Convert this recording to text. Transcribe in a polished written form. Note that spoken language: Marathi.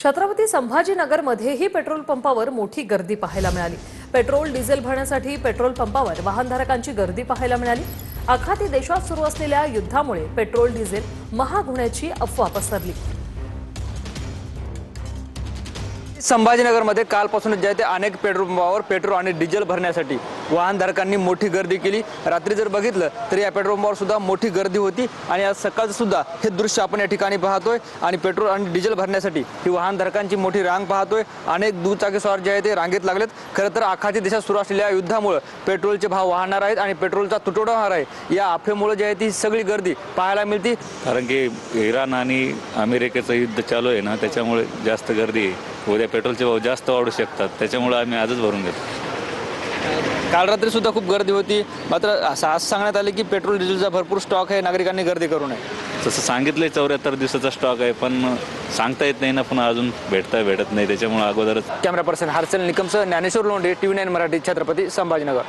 छत्रपती संभाजीनगरमध्येही पेट्रोल पंपावर मोठी गर्दी पाहायला मिळाली। पेट्रोल डिझेल भरण्यासाठी पेट्रोल पंपावर वाहनधारकांची गर्दी पाहायला मिळाली। आखाती देशात सुरू असलेल्या युद्धामुळे पेट्रोल डिझेल महाग होण्याची अफवा पसरली। संभाजीनगरमध्ये कालपासूनच जे आहे ते अनेक पेट्रोल पंपावर पेट्रोल आणि डिझेल भरण्यासाठी वाहनधारकांनी मोठी गर्दी केली। रात्री जर बघितलं तर या पेट्रोल पंपावर सुद्धा मोठी गर्दी होती आणि आज सकाळचं सुद्धा हे दृश्य आपण या ठिकाणी पाहतोय आणि पेट्रोल आणि डिझेल भरण्यासाठी ही वाहनधारकांची मोठी रांग पाहतोय। अनेक दुचाकी स्वार जे आहे ते रांगेत लागलेत। खरं तर आखाती देशात सुरू असलेल्या युद्धामुळे पेट्रोलचे भाव वाढणार आहेत आणि पेट्रोलचा तुटवडा होणार आहे। या अफवेमुळे जे आहे ती सगळी गर्दी पाहायला मिळते, कारण की इराण आणि अमेरिकेचं युद्ध चालू आहे ना, त्याच्यामुळे जास्त गर्दी आहे। उद्या पेट्रोलचे भाव जास्त वाढू शकतात, त्याच्यामुळे आम्ही आजच भरून घेतो। काल रात्री सुद्धा खूप गर्दी होती, मात्र असं सांगण्यात आले की पेट्रोल डिझेलचा भरपूर स्टॉक आहे, नागरिकांनी गर्दी करू नये। तसं सांगितलंय 74 दिवसाचा स्टॉक आहे, पण सांगता येत नाही ना, पण अजून भेटत नाही, त्याच्यामुळे अगोदरच। कॅमेरा पर्सन हर्षल निकमसह ज्ञानेश्वर लोंढे, TV9 मराठी, छत्रपती संभाजीनगर।